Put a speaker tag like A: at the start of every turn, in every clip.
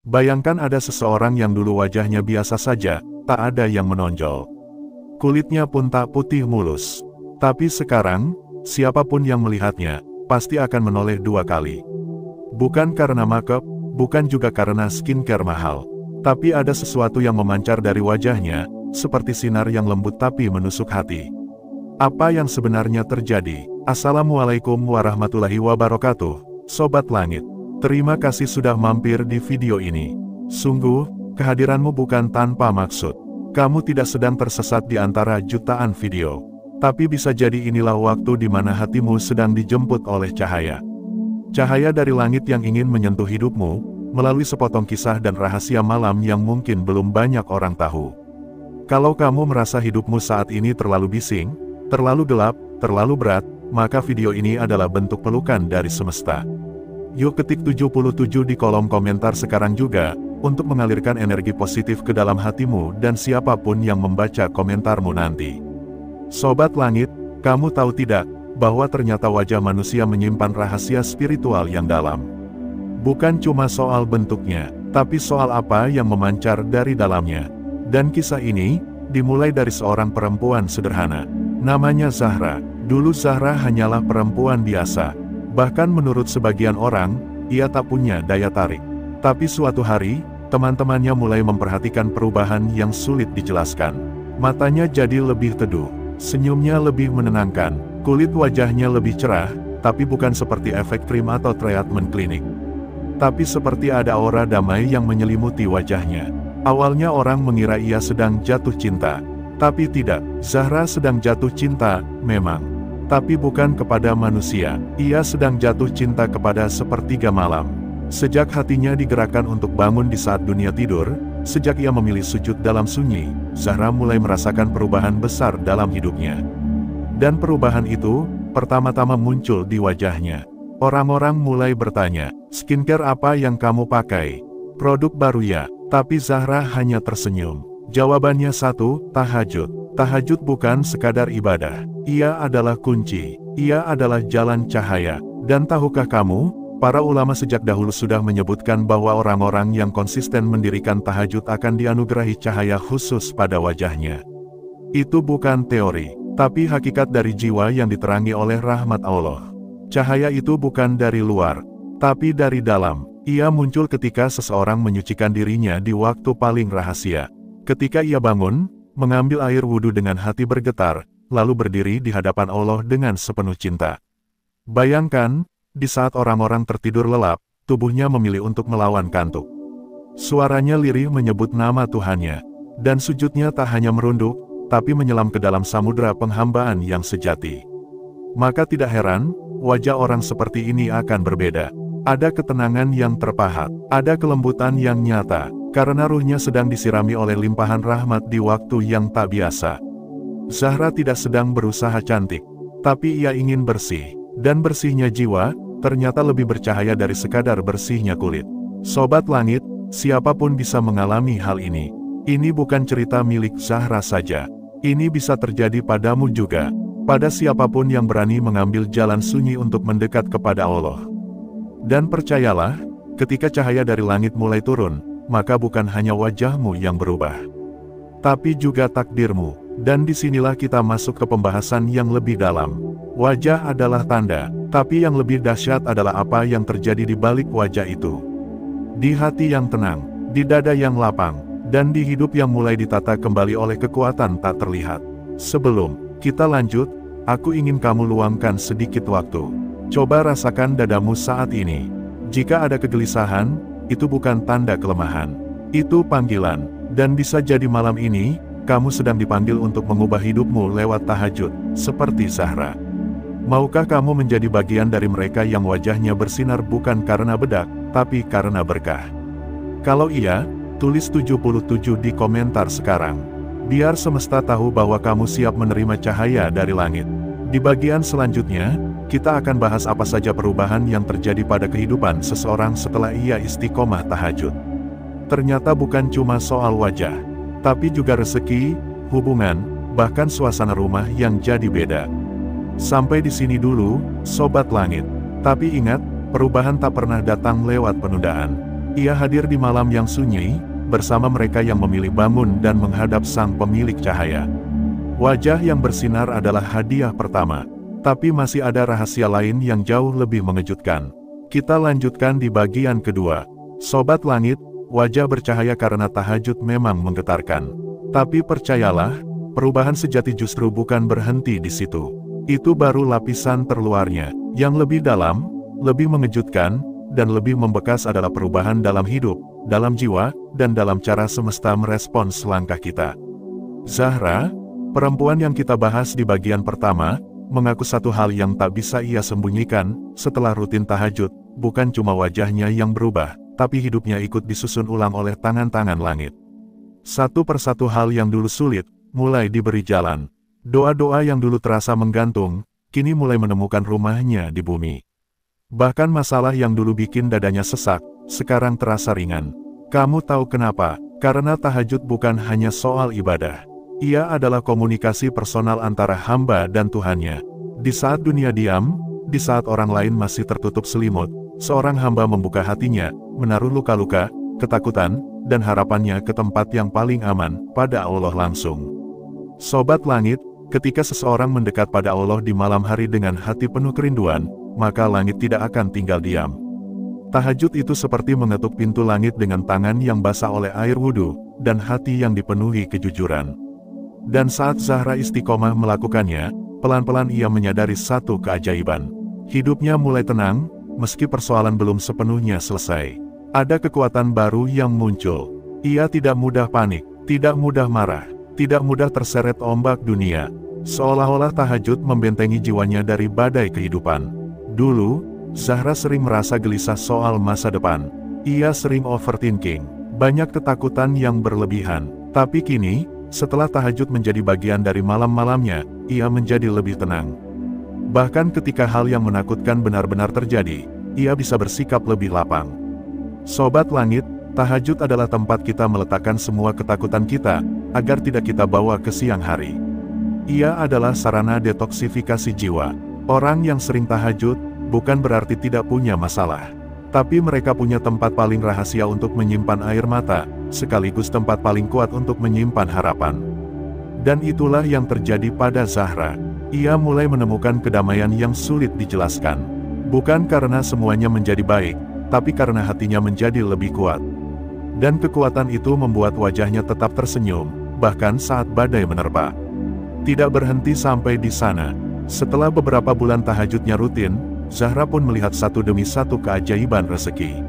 A: Bayangkan ada seseorang yang dulu wajahnya biasa saja, tak ada yang menonjol. Kulitnya pun tak putih mulus. Tapi sekarang, siapapun yang melihatnya, pasti akan menoleh 2 kali. Bukan karena makeup, bukan juga karena skincare mahal. Tapi ada sesuatu yang memancar dari wajahnya, seperti sinar yang lembut tapi menusuk hati. Apa yang sebenarnya terjadi? Assalamualaikum warahmatullahi wabarakatuh, Sobat Langit. Terima kasih sudah mampir di video ini. Sungguh, kehadiranmu bukan tanpa maksud. Kamu tidak sedang tersesat di antara jutaan video. Tapi bisa jadi inilah waktu di mana hatimu sedang dijemput oleh cahaya. Cahaya dari langit yang ingin menyentuh hidupmu, melalui sepotong kisah dan rahasia malam yang mungkin belum banyak orang tahu. Kalau kamu merasa hidupmu saat ini terlalu bising, terlalu gelap, terlalu berat, maka video ini adalah bentuk pelukan dari semesta. Yuk ketik 77 di kolom komentar sekarang juga, untuk mengalirkan energi positif ke dalam hatimu dan siapapun yang membaca komentarmu nanti. Sobat Langit, kamu tahu tidak, bahwa ternyata wajah manusia menyimpan rahasia spiritual yang dalam. Bukan cuma soal bentuknya, tapi soal apa yang memancar dari dalamnya. Dan kisah ini, dimulai dari seorang perempuan sederhana. Namanya Zahra. Dulu Zahra hanyalah perempuan biasa. Bahkan menurut sebagian orang, ia tak punya daya tarik. Tapi suatu hari, teman-temannya mulai memperhatikan perubahan yang sulit dijelaskan. Matanya jadi lebih teduh, senyumnya lebih menenangkan, kulit wajahnya lebih cerah, tapi bukan seperti efek krim atau treatment klinik. Tapi seperti ada aura damai yang menyelimuti wajahnya. Awalnya orang mengira ia sedang jatuh cinta. Tapi tidak, Zahra sedang jatuh cinta, memang. Tapi bukan kepada manusia, ia sedang jatuh cinta kepada sepertiga malam. Sejak hatinya digerakkan untuk bangun di saat dunia tidur, sejak ia memilih sujud dalam sunyi, Zahra mulai merasakan perubahan besar dalam hidupnya. Dan perubahan itu, pertama-tama muncul di wajahnya. Orang-orang mulai bertanya, skincare apa yang kamu pakai? Produk baru ya? Tapi Zahra hanya tersenyum. Jawabannya satu, tahajud. Tahajud bukan sekadar ibadah. Ia adalah kunci. Ia adalah jalan cahaya. Dan tahukah kamu, para ulama sejak dahulu sudah menyebutkan bahwa orang-orang yang konsisten mendirikan tahajud akan dianugerahi cahaya khusus pada wajahnya. Itu bukan teori, tapi hakikat dari jiwa yang diterangi oleh rahmat Allah. Cahaya itu bukan dari luar, tapi dari dalam. Ia muncul ketika seseorang menyucikan dirinya di waktu paling rahasia. Ketika ia bangun, mengambil air wudhu dengan hati bergetar, lalu berdiri di hadapan Allah dengan sepenuh cinta. Bayangkan, di saat orang-orang tertidur lelap, tubuhnya memilih untuk melawan kantuk. Suaranya lirih menyebut nama Tuhannya, dan sujudnya tak hanya merunduk, tapi menyelam ke dalam samudera penghambaan yang sejati. Maka tidak heran, wajah orang seperti ini akan berbeda. Ada ketenangan yang terpahat, ada kelembutan yang nyata, karena ruhnya sedang disirami oleh limpahan rahmat di waktu yang tak biasa. Zahra tidak sedang berusaha cantik, tapi ia ingin bersih, dan bersihnya jiwa, ternyata lebih bercahaya dari sekadar bersihnya kulit. Sobat Langit, siapapun bisa mengalami hal ini. Ini bukan cerita milik Zahra saja. Ini bisa terjadi padamu juga, pada siapapun yang berani mengambil jalan sunyi untuk mendekat kepada Allah. Dan percayalah, ketika cahaya dari langit mulai turun, maka bukan hanya wajahmu yang berubah, tapi juga takdirmu. Dan disinilah kita masuk ke pembahasan yang lebih dalam. Wajah adalah tanda, tapi yang lebih dahsyat adalah apa yang terjadi di balik wajah itu. Di hati yang tenang, di dada yang lapang, dan di hidup yang mulai ditata kembali oleh kekuatan tak terlihat. Sebelum kita lanjut, aku ingin kamu luangkan sedikit waktu. Coba rasakan dadamu saat ini. Jika ada kegelisahan, itu bukan tanda kelemahan. Itu panggilan. Dan bisa jadi malam ini, kamu sedang dipanggil untuk mengubah hidupmu lewat tahajud, seperti Zahra. Maukah kamu menjadi bagian dari mereka yang wajahnya bersinar bukan karena bedak, tapi karena berkah? Kalau iya, tulis 77 di komentar sekarang. Biar semesta tahu bahwa kamu siap menerima cahaya dari langit. Di bagian selanjutnya, kita akan bahas apa saja perubahan yang terjadi pada kehidupan seseorang setelah ia istiqomah tahajud. Ternyata bukan cuma soal wajah, tapi juga rezeki, hubungan, bahkan suasana rumah yang jadi beda. Sampai di sini dulu, Sobat Langit. Tapi ingat, perubahan tak pernah datang lewat penundaan. Ia hadir di malam yang sunyi, bersama mereka yang memilih bangun dan menghadap sang pemilik cahaya. Wajah yang bersinar adalah hadiah pertama. Tapi masih ada rahasia lain yang jauh lebih mengejutkan. Kita lanjutkan di bagian kedua. Sobat Langit, wajah bercahaya karena tahajud memang menggetarkan. Tapi percayalah, perubahan sejati justru bukan berhenti di situ. Itu baru lapisan terluarnya. Yang lebih dalam, lebih mengejutkan, dan lebih membekas adalah perubahan dalam hidup, dalam jiwa, dan dalam cara semesta merespons langkah kita. Zahra, perempuan yang kita bahas di bagian pertama, mengaku satu hal yang tak bisa ia sembunyikan. Setelah rutin tahajud, bukan cuma wajahnya yang berubah, tapi hidupnya ikut disusun ulang oleh tangan-tangan langit. Satu persatu hal yang dulu sulit, mulai diberi jalan. Doa-doa yang dulu terasa menggantung, kini mulai menemukan rumahnya di bumi. Bahkan masalah yang dulu bikin dadanya sesak, sekarang terasa ringan. Kamu tahu kenapa? Karena tahajud bukan hanya soal ibadah. Ia adalah komunikasi personal antara hamba dan Tuhannya. Di saat dunia diam, di saat orang lain masih tertutup selimut, seorang hamba membuka hatinya, menaruh luka-luka, ketakutan, dan harapannya ke tempat yang paling aman, pada Allah langsung. Sobat Langit, ketika seseorang mendekat pada Allah di malam hari dengan hati penuh kerinduan, maka langit tidak akan tinggal diam. Tahajud itu seperti mengetuk pintu langit dengan tangan yang basah oleh air wudhu, dan hati yang dipenuhi kejujuran. Dan saat Zahra istiqomah melakukannya, pelan-pelan ia menyadari satu keajaiban. Hidupnya mulai tenang, meski persoalan belum sepenuhnya selesai. Ada kekuatan baru yang muncul. Ia tidak mudah panik, tidak mudah marah, tidak mudah terseret ombak dunia. Seolah-olah tahajud membentengi jiwanya dari badai kehidupan. Dulu, Zahra sering merasa gelisah soal masa depan. Ia sering overthinking, banyak ketakutan yang berlebihan. Tapi kini, setelah tahajud menjadi bagian dari malam-malamnya, ia menjadi lebih tenang. Bahkan ketika hal yang menakutkan benar-benar terjadi, ia bisa bersikap lebih lapang. Sobat Langit, tahajud adalah tempat kita meletakkan semua ketakutan kita, agar tidak kita bawa ke siang hari. Ia adalah sarana detoksifikasi jiwa. Orang yang sering tahajud, bukan berarti tidak punya masalah. Tapi mereka punya tempat paling rahasia untuk menyimpan air mata, sekaligus tempat paling kuat untuk menyimpan harapan. Dan itulah yang terjadi pada Zahra. Ia mulai menemukan kedamaian yang sulit dijelaskan. Bukan karena semuanya menjadi baik, tapi karena hatinya menjadi lebih kuat. Dan kekuatan itu membuat wajahnya tetap tersenyum, bahkan saat badai menerpa. Tidak berhenti sampai di sana. Setelah beberapa bulan tahajudnya rutin, Zahra pun melihat satu demi satu keajaiban rezeki.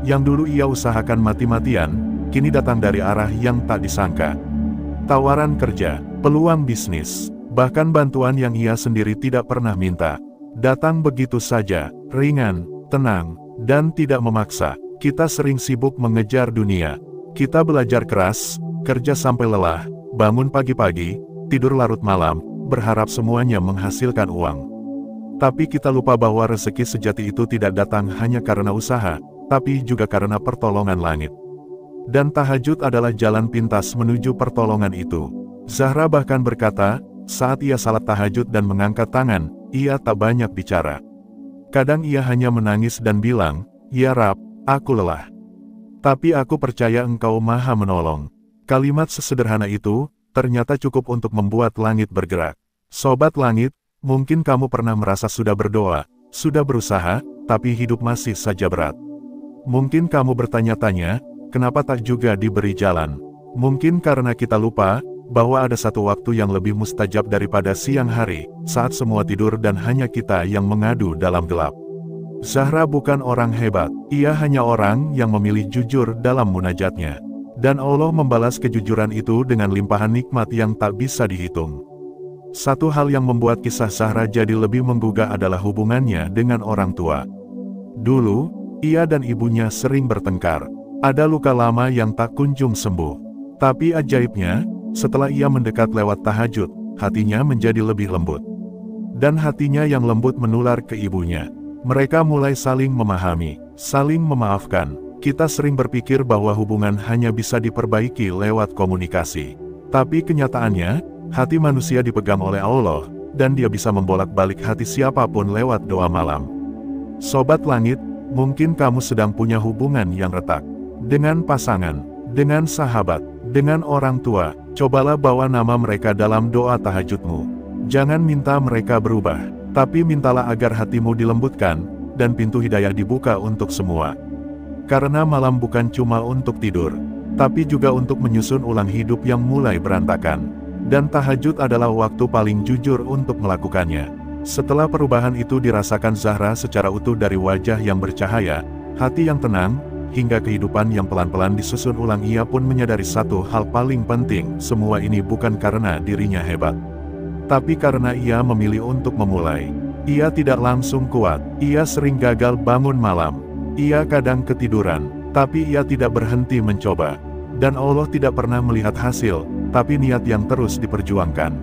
A: Yang dulu ia usahakan mati-matian, kini datang dari arah yang tak disangka. Tawaran kerja, peluang bisnis, bahkan bantuan yang ia sendiri tidak pernah minta, datang begitu saja, ringan, tenang, dan tidak memaksa. Kita sering sibuk mengejar dunia. Kita belajar keras, kerja sampai lelah, bangun pagi-pagi, tidur larut malam, berharap semuanya menghasilkan uang. Tapi kita lupa bahwa rezeki sejati itu tidak datang hanya karena usaha, tapi juga karena pertolongan langit. Dan tahajud adalah jalan pintas menuju pertolongan itu. Zahra bahkan berkata, saat ia salat tahajud dan mengangkat tangan, ia tak banyak bicara. Kadang ia hanya menangis dan bilang, "Ya Rab, aku lelah. Tapi aku percaya Engkau Maha Menolong." Kalimat sesederhana itu, ternyata cukup untuk membuat langit bergerak. Sobat Langit, mungkin kamu pernah merasa sudah berdoa, sudah berusaha, tapi hidup masih saja berat. Mungkin kamu bertanya-tanya, kenapa tak juga diberi jalan? Mungkin karena kita lupa, bahwa ada satu waktu yang lebih mustajab daripada siang hari, saat semua tidur dan hanya kita yang mengadu dalam gelap. Zahra bukan orang hebat, ia hanya orang yang memilih jujur dalam munajatnya. Dan Allah membalas kejujuran itu dengan limpahan nikmat yang tak bisa dihitung. Satu hal yang membuat kisah Zahra jadi lebih menggugah adalah hubungannya dengan orang tua. Dulu, ia dan ibunya sering bertengkar. Ada luka lama yang tak kunjung sembuh. Tapi ajaibnya, setelah ia mendekat lewat tahajud, hatinya menjadi lebih lembut. Dan hatinya yang lembut menular ke ibunya. Mereka mulai saling memahami, saling memaafkan. Kita sering berpikir bahwa hubungan hanya bisa diperbaiki lewat komunikasi. Tapi kenyataannya, hati manusia dipegang oleh Allah, dan Dia bisa membolak-balik hati siapapun lewat doa malam. Sobat Langit, Mungkin kamu sedang punya hubungan yang retak. Dengan pasangan, dengan sahabat, dengan orang tua, cobalah bawa nama mereka dalam doa tahajudmu. Jangan minta mereka berubah, tapi mintalah agar hatimu dilembutkan, dan pintu hidayah dibuka untuk semua. Karena malam bukan cuma untuk tidur, tapi juga untuk menyusun ulang hidup yang mulai berantakan. Dan tahajud adalah waktu paling jujur untuk melakukannya. Setelah perubahan itu dirasakan Zahra secara utuh dari wajah yang bercahaya, hati yang tenang, hingga kehidupan yang pelan-pelan disusun ulang. Ia pun menyadari satu hal paling penting, semua ini bukan karena dirinya hebat, tapi karena ia memilih untuk memulai. Ia tidak langsung kuat, ia sering gagal bangun malam, ia kadang ketiduran, tapi ia tidak berhenti mencoba. Dan Allah tidak pernah melihat hasil, tapi niat yang terus diperjuangkan.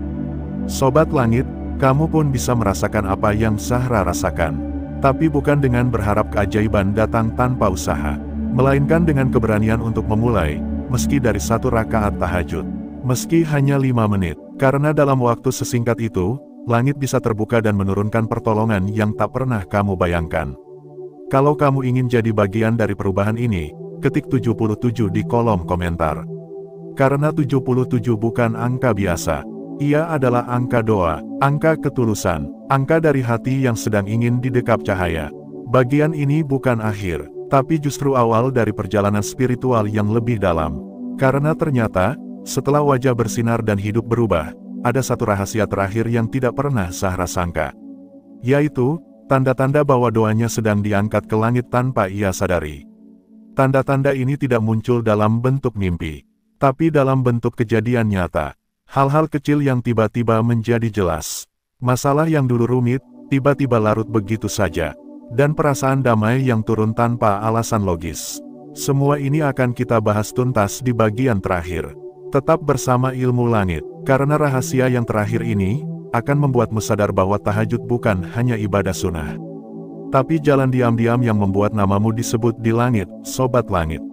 A: Sobat Langit, kamu pun bisa merasakan apa yang Zahra rasakan. Tapi bukan dengan berharap keajaiban datang tanpa usaha, melainkan dengan keberanian untuk memulai, meski dari 1 rakaat tahajud. Meski hanya 5 menit, karena dalam waktu sesingkat itu, langit bisa terbuka dan menurunkan pertolongan yang tak pernah kamu bayangkan. Kalau kamu ingin jadi bagian dari perubahan ini, ketik 77 di kolom komentar. Karena 77 bukan angka biasa. Ia adalah angka doa, angka ketulusan, angka dari hati yang sedang ingin didekap cahaya. Bagian ini bukan akhir, tapi justru awal dari perjalanan spiritual yang lebih dalam. Karena ternyata, setelah wajah bersinar dan hidup berubah, ada satu rahasia terakhir yang tidak pernah Zahra sangka. Yaitu, tanda-tanda bahwa doanya sedang diangkat ke langit tanpa ia sadari. Tanda-tanda ini tidak muncul dalam bentuk mimpi, tapi dalam bentuk kejadian nyata. Hal-hal kecil yang tiba-tiba menjadi jelas. Masalah yang dulu rumit, tiba-tiba larut begitu saja. Dan perasaan damai yang turun tanpa alasan logis. Semua ini akan kita bahas tuntas di bagian terakhir. Tetap bersama Ilmu Langit, karena rahasia yang terakhir ini akan membuatmu sadar bahwa tahajud bukan hanya ibadah sunnah, tapi jalan diam-diam yang membuat namamu disebut di langit, Sobat Langit.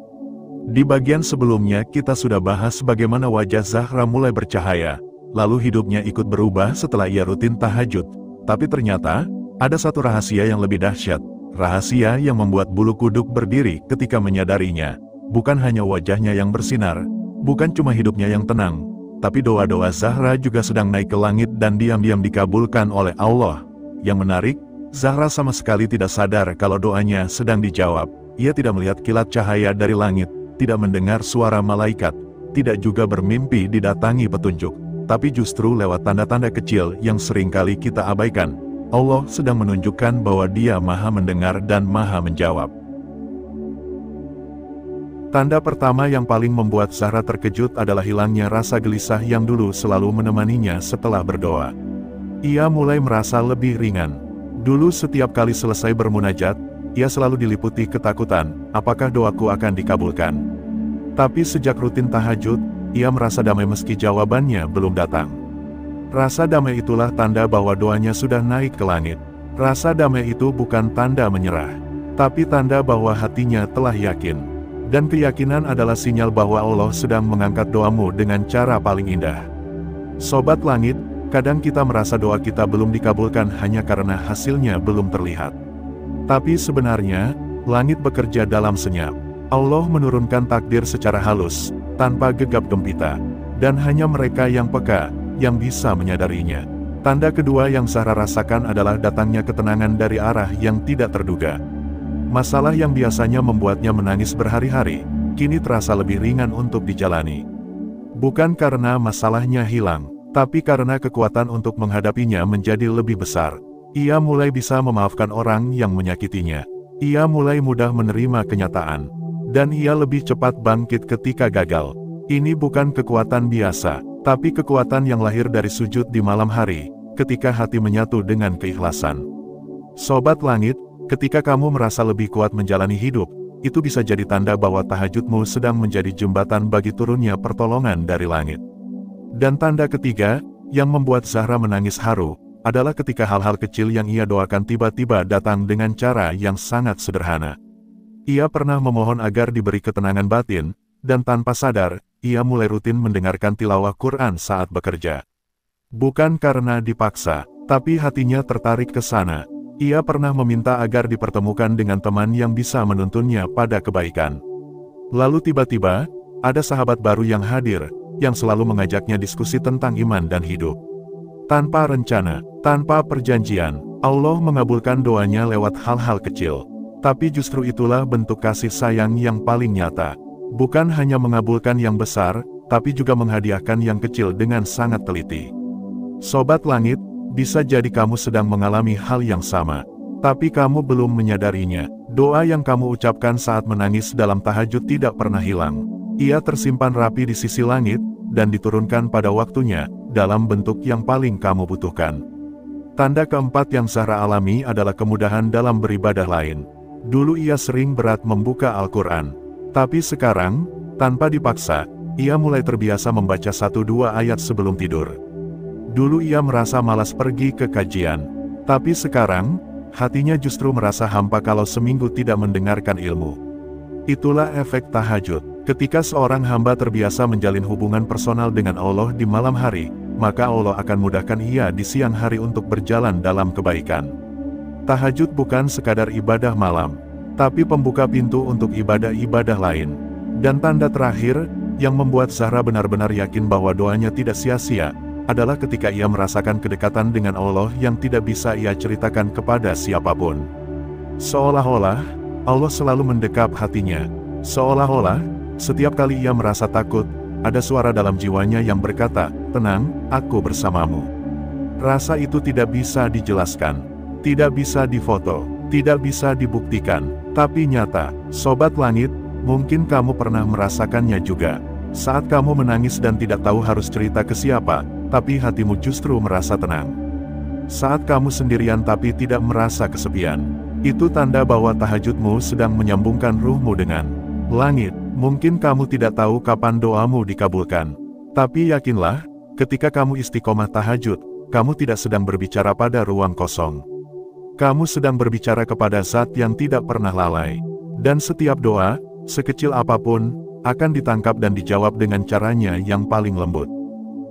A: Di bagian sebelumnya kita sudah bahas bagaimana wajah Zahra mulai bercahaya, lalu hidupnya ikut berubah setelah ia rutin tahajud. Tapi ternyata, ada satu rahasia yang lebih dahsyat, rahasia yang membuat bulu kuduk berdiri ketika menyadarinya. Bukan hanya wajahnya yang bersinar, bukan cuma hidupnya yang tenang, tapi doa-doa Zahra juga sedang naik ke langit dan diam-diam dikabulkan oleh Allah. Yang menarik, Zahra sama sekali tidak sadar kalau doanya sedang dijawab. Ia tidak melihat kilat cahaya dari langit, tidak mendengar suara malaikat, tidak juga bermimpi didatangi petunjuk, tapi justru lewat tanda-tanda kecil yang seringkali kita abaikan. Allah sedang menunjukkan bahwa Dia Maha Mendengar dan Maha Menjawab. Tanda pertama yang paling membuat Zahra terkejut adalah hilangnya rasa gelisah yang dulu selalu menemaninya setelah berdoa. Ia mulai merasa lebih ringan. Dulu setiap kali selesai bermunajat, ia selalu diliputi ketakutan, apakah doaku akan dikabulkan. Tapi sejak rutin tahajud, ia merasa damai meski jawabannya belum datang. Rasa damai itulah tanda bahwa doanya sudah naik ke langit. Rasa damai itu bukan tanda menyerah, tapi tanda bahwa hatinya telah yakin. Dan keyakinan adalah sinyal bahwa Allah sedang mengangkat doamu dengan cara paling indah. Sobat Langit, kadang kita merasa doa kita belum dikabulkan hanya karena hasilnya belum terlihat. Tapi sebenarnya, langit bekerja dalam senyap. Allah menurunkan takdir secara halus, tanpa gegap gempita. Dan hanya mereka yang peka, yang bisa menyadarinya. Tanda kedua yang Zahra rasakan adalah datangnya ketenangan dari arah yang tidak terduga. Masalah yang biasanya membuatnya menangis berhari-hari, kini terasa lebih ringan untuk dijalani. Bukan karena masalahnya hilang, tapi karena kekuatan untuk menghadapinya menjadi lebih besar. Ia mulai bisa memaafkan orang yang menyakitinya. Ia mulai mudah menerima kenyataan. Dan ia lebih cepat bangkit ketika gagal. Ini bukan kekuatan biasa, tapi kekuatan yang lahir dari sujud di malam hari, ketika hati menyatu dengan keikhlasan. Sobat Langit, ketika kamu merasa lebih kuat menjalani hidup, itu bisa jadi tanda bahwa tahajudmu sedang menjadi jembatan bagi turunnya pertolongan dari langit. Dan tanda ketiga, yang membuat Zahra menangis haru, adalah ketika hal-hal kecil yang ia doakan tiba-tiba datang dengan cara yang sangat sederhana. Ia pernah memohon agar diberi ketenangan batin, dan tanpa sadar, ia mulai rutin mendengarkan tilawah Quran saat bekerja. Bukan karena dipaksa, tapi hatinya tertarik ke sana. Ia pernah meminta agar dipertemukan dengan teman yang bisa menuntunnya pada kebaikan. Lalu tiba-tiba, ada sahabat baru yang hadir, yang selalu mengajaknya diskusi tentang iman dan hidup. Tanpa rencana, tanpa perjanjian, Allah mengabulkan doanya lewat hal-hal kecil. Tapi justru itulah bentuk kasih sayang yang paling nyata. Bukan hanya mengabulkan yang besar, tapi juga menghadiahkan yang kecil dengan sangat teliti. Sobat Langit, bisa jadi kamu sedang mengalami hal yang sama, tapi kamu belum menyadarinya. Doa yang kamu ucapkan saat menangis dalam tahajud tidak pernah hilang. Ia tersimpan rapi di sisi langit, dan diturunkan pada waktunya, dalam bentuk yang paling kamu butuhkan. Tanda keempat yang Zahra alami adalah kemudahan dalam beribadah lain. Dulu ia sering berat membuka Al-Quran. Tapi sekarang, tanpa dipaksa, ia mulai terbiasa membaca 1-2 ayat sebelum tidur. Dulu ia merasa malas pergi ke kajian. Tapi sekarang, hatinya justru merasa hampa kalau seminggu tidak mendengarkan ilmu. Itulah efek tahajud. Ketika seorang hamba terbiasa menjalin hubungan personal dengan Allah di malam hari, maka Allah akan mudahkan ia di siang hari untuk berjalan dalam kebaikan. Tahajud bukan sekadar ibadah malam, tapi pembuka pintu untuk ibadah-ibadah lain. Dan tanda terakhir, yang membuat Zahra benar-benar yakin bahwa doanya tidak sia-sia, adalah ketika ia merasakan kedekatan dengan Allah yang tidak bisa ia ceritakan kepada siapapun. Seolah-olah, Allah selalu mendekap hatinya. Seolah-olah, setiap kali ia merasa takut, ada suara dalam jiwanya yang berkata, "Tenang, aku bersamamu." Rasa itu tidak bisa dijelaskan, tidak bisa difoto, tidak bisa dibuktikan, tapi nyata. Sobat Langit, mungkin kamu pernah merasakannya juga. Saat kamu menangis dan tidak tahu harus cerita ke siapa, tapi hatimu justru merasa tenang. Saat kamu sendirian tapi tidak merasa kesepian, itu tanda bahwa tahajudmu sedang menyambungkan ruhmu dengan langit. Mungkin kamu tidak tahu kapan doamu dikabulkan, tapi yakinlah, ketika kamu istiqomah tahajud, kamu tidak sedang berbicara pada ruang kosong. Kamu sedang berbicara kepada Zat yang tidak pernah lalai. Dan setiap doa, sekecil apapun, akan ditangkap dan dijawab dengan caranya yang paling lembut.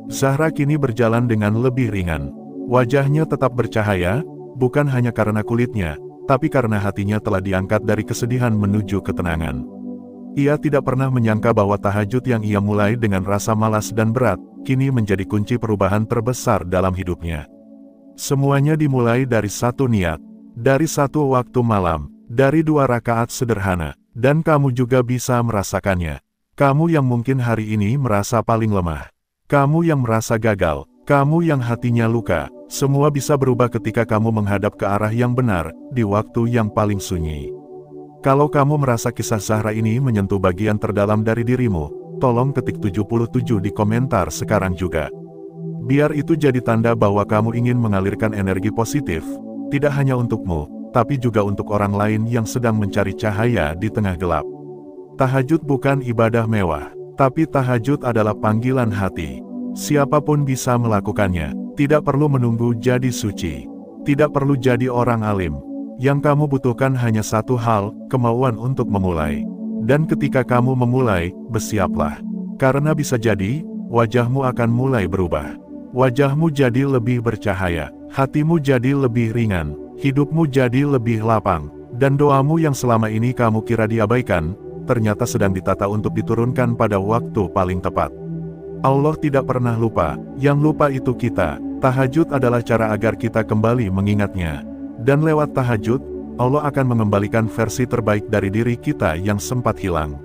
A: Zahra kini berjalan dengan lebih ringan. Wajahnya tetap bercahaya, bukan hanya karena kulitnya, tapi karena hatinya telah diangkat dari kesedihan menuju ketenangan. Ia tidak pernah menyangka bahwa tahajud yang ia mulai dengan rasa malas dan berat, kini menjadi kunci perubahan terbesar dalam hidupnya. Semuanya dimulai dari satu niat, dari satu waktu malam, dari 2 rakaat sederhana, dan kamu juga bisa merasakannya. Kamu yang mungkin hari ini merasa paling lemah, kamu yang merasa gagal, kamu yang hatinya luka, semua bisa berubah ketika kamu menghadap ke arah yang benar, di waktu yang paling sunyi. Kalau kamu merasa kisah Zahra ini menyentuh bagian terdalam dari dirimu, tolong ketik 77 di komentar sekarang juga. Biar itu jadi tanda bahwa kamu ingin mengalirkan energi positif, tidak hanya untukmu, tapi juga untuk orang lain yang sedang mencari cahaya di tengah gelap. Tahajud bukan ibadah mewah, tapi tahajud adalah panggilan hati. Siapapun bisa melakukannya, tidak perlu menunggu jadi suci, tidak perlu jadi orang alim. Yang kamu butuhkan hanya satu hal, kemauan untuk memulai. Dan ketika kamu memulai, bersiaplah. Karena bisa jadi, wajahmu akan mulai berubah. Wajahmu jadi lebih bercahaya, hatimu jadi lebih ringan, hidupmu jadi lebih lapang, dan doamu yang selama ini kamu kira diabaikan, ternyata sedang ditata untuk diturunkan pada waktu paling tepat. Allah tidak pernah lupa, yang lupa itu kita. Tahajud adalah cara agar kita kembali mengingatnya. Dan lewat tahajud, Allah akan mengembalikan versi terbaik dari diri kita yang sempat hilang.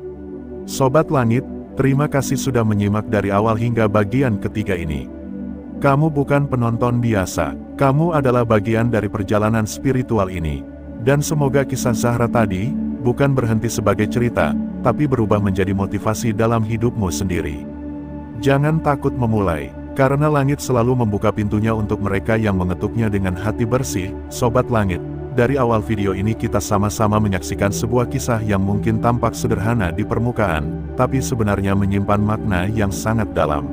A: Sobat Langit, terima kasih sudah menyimak dari awal hingga bagian ketiga ini. Kamu bukan penonton biasa, kamu adalah bagian dari perjalanan spiritual ini. Dan semoga kisah Zahra tadi, bukan berhenti sebagai cerita, tapi berubah menjadi motivasi dalam hidupmu sendiri. Jangan takut memulai, karena langit selalu membuka pintunya untuk mereka yang mengetuknya dengan hati bersih. Sobat Langit, dari awal video ini kita sama-sama menyaksikan sebuah kisah yang mungkin tampak sederhana di permukaan, tapi sebenarnya menyimpan makna yang sangat dalam.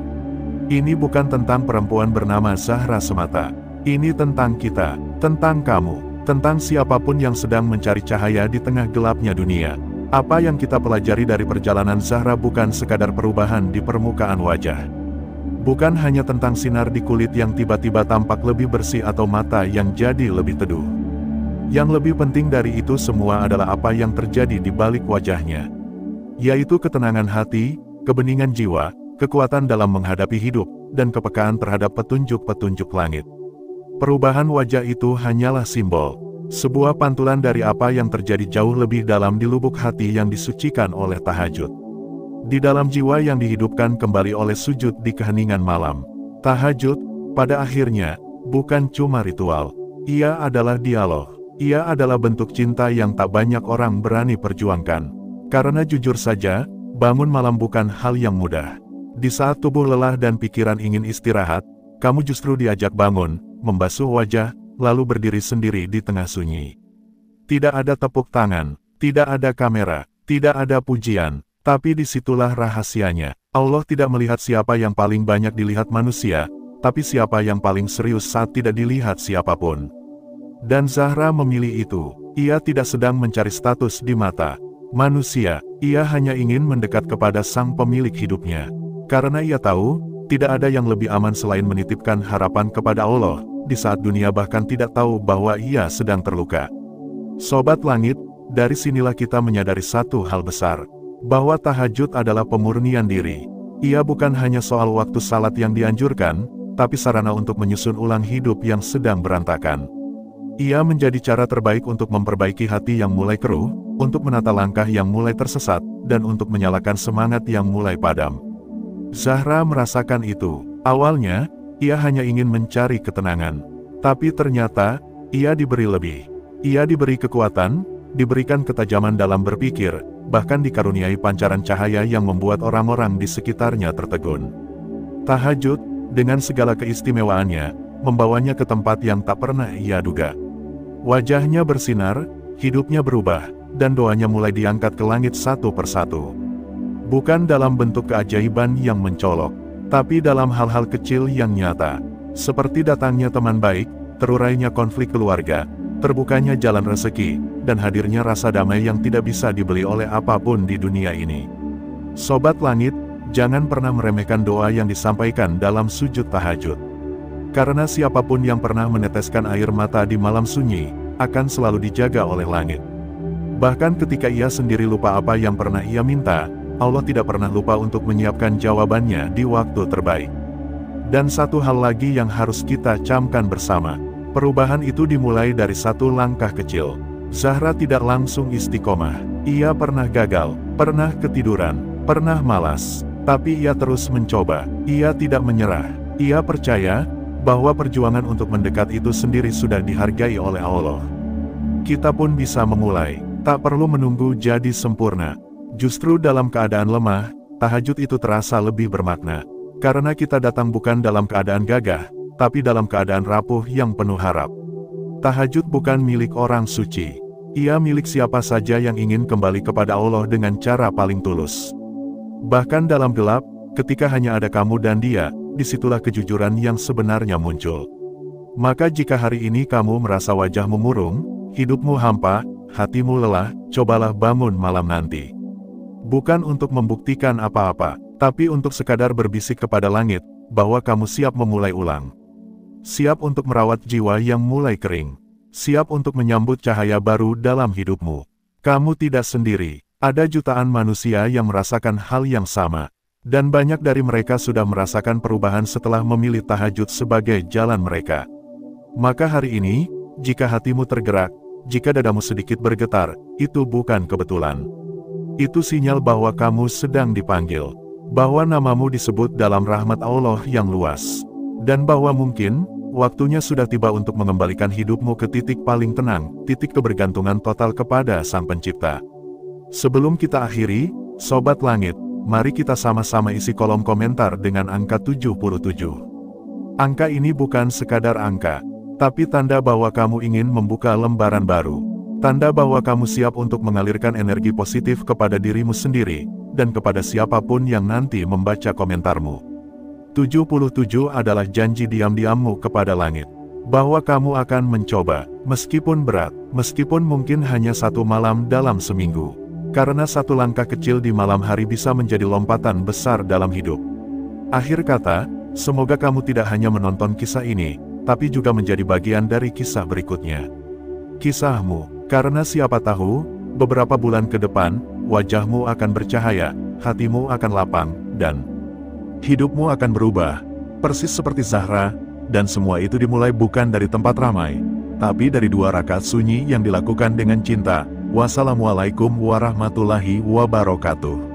A: Ini bukan tentang perempuan bernama Zahra semata. Ini tentang kita, tentang kamu, tentang siapapun yang sedang mencari cahaya di tengah gelapnya dunia. Apa yang kita pelajari dari perjalanan Zahra bukan sekadar perubahan di permukaan wajah. Bukan hanya tentang sinar di kulit yang tiba-tiba tampak lebih bersih atau mata yang jadi lebih teduh. Yang lebih penting dari itu semua adalah apa yang terjadi di balik wajahnya. Yaitu ketenangan hati, kebeningan jiwa, kekuatan dalam menghadapi hidup, dan kepekaan terhadap petunjuk-petunjuk langit. Perubahan wajah itu hanyalah simbol, sebuah pantulan dari apa yang terjadi jauh lebih dalam di lubuk hati yang disucikan oleh tahajud. Di dalam jiwa yang dihidupkan kembali oleh sujud di keheningan malam. Tahajud, pada akhirnya, bukan cuma ritual. Ia adalah dialog. Ia adalah bentuk cinta yang tak banyak orang berani perjuangkan. Karena jujur saja, bangun malam bukan hal yang mudah. Di saat tubuh lelah dan pikiran ingin istirahat, kamu justru diajak bangun, membasuh wajah, lalu berdiri sendiri di tengah sunyi. Tidak ada tepuk tangan, tidak ada kamera, tidak ada pujian, tapi disitulah rahasianya. Allah tidak melihat siapa yang paling banyak dilihat manusia, tapi siapa yang paling serius saat tidak dilihat siapapun. Dan Zahra memilih itu. Ia tidak sedang mencari status di mata manusia, ia hanya ingin mendekat kepada sang pemilik hidupnya. Karena ia tahu, tidak ada yang lebih aman selain menitipkan harapan kepada Allah, di saat dunia bahkan tidak tahu bahwa ia sedang terluka. Sobat Langit, dari sinilah kita menyadari satu hal besar, bahwa tahajud adalah pemurnian diri. Ia bukan hanya soal waktu salat yang dianjurkan, tapi sarana untuk menyusun ulang hidup yang sedang berantakan. Ia menjadi cara terbaik untuk memperbaiki hati yang mulai keruh, untuk menata langkah yang mulai tersesat, dan untuk menyalakan semangat yang mulai padam. Zahra merasakan itu. Awalnya, ia hanya ingin mencari ketenangan. Tapi ternyata, ia diberi lebih. Ia diberi kekuatan, diberikan ketajaman dalam berpikir, bahkan dikaruniai pancaran cahaya yang membuat orang-orang di sekitarnya tertegun. Tahajud, dengan segala keistimewaannya, membawanya ke tempat yang tak pernah ia duga. Wajahnya bersinar, hidupnya berubah, dan doanya mulai diangkat ke langit satu persatu. Bukan dalam bentuk keajaiban yang mencolok, tapi dalam hal-hal kecil yang nyata. Seperti datangnya teman baik, terurainya konflik keluarga, terbukanya jalan rezeki, dan hadirnya rasa damai yang tidak bisa dibeli oleh apapun di dunia ini. Sobat Langit, jangan pernah meremehkan doa yang disampaikan dalam sujud tahajud. Karena siapapun yang pernah meneteskan air mata di malam sunyi, akan selalu dijaga oleh langit. Bahkan ketika ia sendiri lupa apa yang pernah ia minta, Allah tidak pernah lupa untuk menyiapkan jawabannya di waktu terbaik. Dan satu hal lagi yang harus kita camkan bersama, perubahan itu dimulai dari satu langkah kecil. Zahra tidak langsung istiqomah. Ia pernah gagal, pernah ketiduran, pernah malas, tapi ia terus mencoba. Ia tidak menyerah. Ia percaya bahwa perjuangan untuk mendekat itu sendiri sudah dihargai oleh Allah. Kita pun bisa memulai, tak perlu menunggu jadi sempurna. Justru dalam keadaan lemah, tahajud itu terasa lebih bermakna. Karena kita datang bukan dalam keadaan gagah, tapi dalam keadaan rapuh yang penuh harap. Tahajud bukan milik orang suci. Ia milik siapa saja yang ingin kembali kepada Allah dengan cara paling tulus. Bahkan dalam gelap, ketika hanya ada kamu dan Dia, disitulah kejujuran yang sebenarnya muncul. Maka jika hari ini kamu merasa wajahmu murung, hidupmu hampa, hatimu lelah, cobalah bangun malam nanti. Bukan untuk membuktikan apa-apa, tapi untuk sekadar berbisik kepada langit, bahwa kamu siap memulai ulang. Siap untuk merawat jiwa yang mulai kering. Siap untuk menyambut cahaya baru dalam hidupmu. Kamu tidak sendiri, ada jutaan manusia yang merasakan hal yang sama. Dan banyak dari mereka sudah merasakan perubahan setelah memilih tahajud sebagai jalan mereka. Maka hari ini, jika hatimu tergerak, jika dadamu sedikit bergetar, itu bukan kebetulan. Itu sinyal bahwa kamu sedang dipanggil. Bahwa namamu disebut dalam rahmat Allah yang luas. Dan bahwa mungkin, waktunya sudah tiba untuk mengembalikan hidupmu ke titik paling tenang, titik kebergantungan total kepada Sang Pencipta. Sebelum kita akhiri, Sobat Langit, mari kita sama-sama isi kolom komentar dengan angka 77. Angka ini bukan sekadar angka, tapi tanda bahwa kamu ingin membuka lembaran baru. Tanda bahwa kamu siap untuk mengalirkan energi positif kepada dirimu sendiri, dan kepada siapapun yang nanti membaca komentarmu. 77 adalah janji diam-diammu kepada langit. Bahwa kamu akan mencoba, meskipun berat, meskipun mungkin hanya satu malam dalam seminggu. Karena satu langkah kecil di malam hari bisa menjadi lompatan besar dalam hidup. Akhir kata, semoga kamu tidak hanya menonton kisah ini, tapi juga menjadi bagian dari kisah berikutnya. kisahmu, karena siapa tahu, beberapa bulan ke depan, wajahmu akan bercahaya, hatimu akan lapang, dan hidupmu akan berubah. Persis seperti Zahra, dan semua itu dimulai bukan dari tempat ramai, tapi dari 2 rakaat sunyi yang dilakukan dengan cinta. Wassalamualaikum warahmatullahi wabarakatuh.